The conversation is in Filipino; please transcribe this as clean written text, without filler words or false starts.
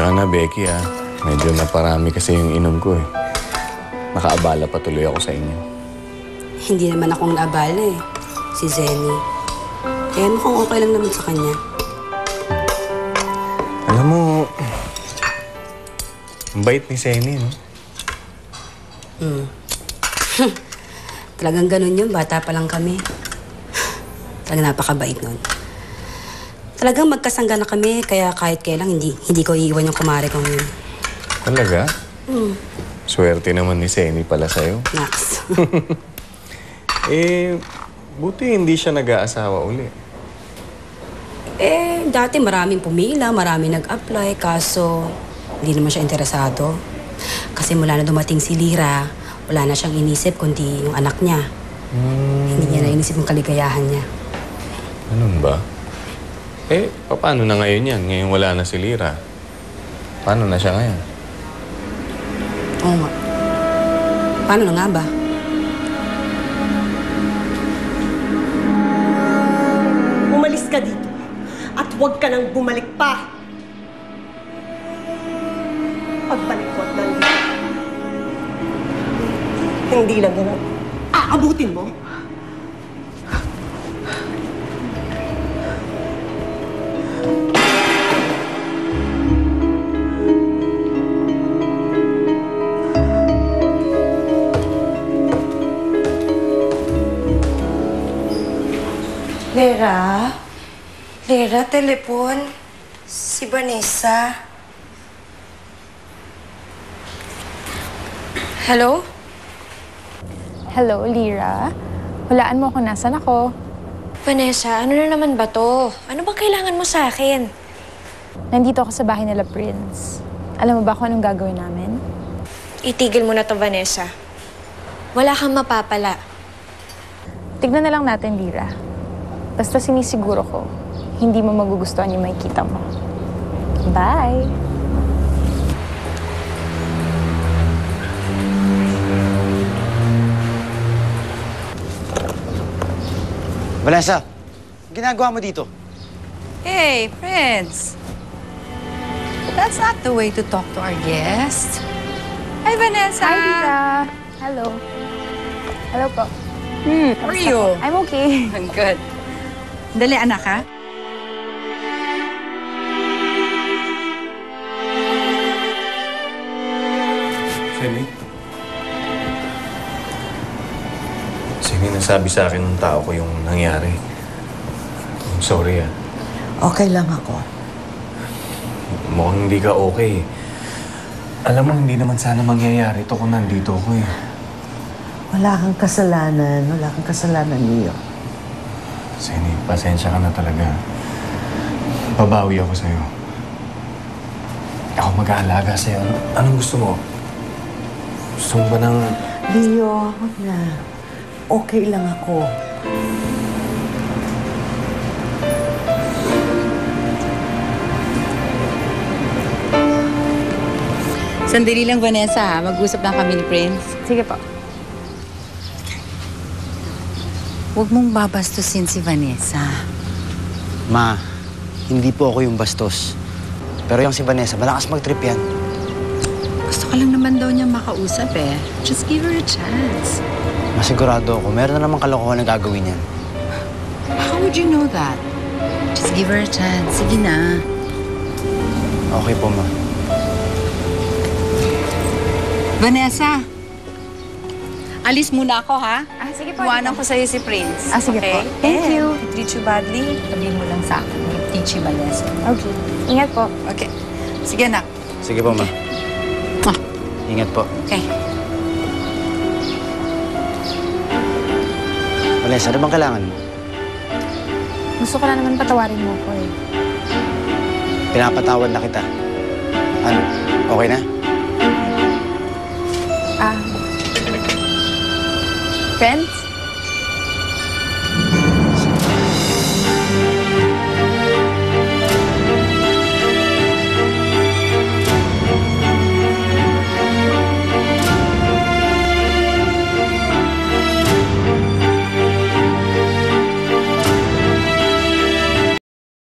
Pasensya ka na, Becky, ha. Medyo naparami kasi yung inom ko, eh. Nakaabala pa tuloy ako sa inyo. Hindi naman akong naabala, eh. Si Zenny. Kaya mukhang okay lang naman sa kanya. Alam mo, ang bait ni Zenny, no? Talagang ganun yun. Bata pa lang kami. Talagang napakabait nun. Talagang magkasangga na kami, kaya kahit kailang hindi ko iiwan yung kumare kong yun. Talaga? Swerte naman ni Zenny pala sa'yo. Nax. Buti hindi siya nag-aasawa uli. Dati maraming pumila, maraming nag-apply, kaso hindi naman siya interesado. Kasi mula na dumating si Lira, wala na siyang inisip kundi yung anak niya. Hindi niya na inisip yung kaligayahan niya. Ganun ba? Paano na ngayon yan? Ngayon wala na si Lira. Paano na siya ngayon? Oo nga. Paano na nga ba? Umalis ka dito at huwag ka nang bumalik pa. Pagbalik ko at nandito, hindi lang yan ang aabutin mo. Lera? Lera, telepon. Si Vanessa. Hello? Hello, Lira. Hulaan mo kung nasan ako. Vanessa, ano na naman ba to? Ano bang kailangan mo sa akin? Nandito ako sa bahay nila, Prince. Alam mo ba kung anong gagawin namin? Itigil mo na to, Vanessa. Wala kang mapapala. Tignan na lang natin, Lira. Basta sinisiguro ko, hindi mo magugustuhan yung makikita mo. Bye! Vanessa, ginagawa mo dito? Hey, Prince. That's not the way to talk to our guest. Hi, Vanessa. Hi, Lira! Hello. Hello po. How are you? I'm okay. I'm good. Dali, anak, ha? Zenny, nasabi sa akin ng tao ko yung nangyari. I'm sorry, ah. Okay lang ako. Mukhang hindi ka okay. Alam mo, hindi naman sana mangyayari ito kung nandito ako, eh. Wala kang kasalanan. Wala kang kasalanan, Leo. Zenny, pasensya ka na talaga. Babawi ako sa'yo. Ako mag-aalaga sa'yo. Anong gusto mo? Gusto mo ba ng... Leo, huwag na. Okay lang ako. Sandali lang, Vanessa, ha? Mag-usap lang kami ni Prince. Sige po. Huwag mong babastusin si Vanessa. Ma, hindi po ako yung bastos. Pero yung si Vanessa, malakas mag-trip yan. Gusto ka lang naman daw niya makausap, eh. Just give her a chance. Masigurado ako, meron na namang kalokohan na gagawin yan. How would you know that? Just give her a chance. Sige na. Okay po, ma. Vanessa, alis muna ako, ha? Sige po. Iwanan ko sa'yo si Prince. Sige okay? po. Thank you. If treat you badly, sabihin mo lang sa akin. Teach you Vanessa. Okay. Ingat po. Okay. Sige, anak. Sige po, ma. Ingat po. Okay. Vanessa, ano bang kailangan mo? Gusto ko na naman patawarin mo ko, eh. Pinapatawad na kita. Ano? Okay na? Friends?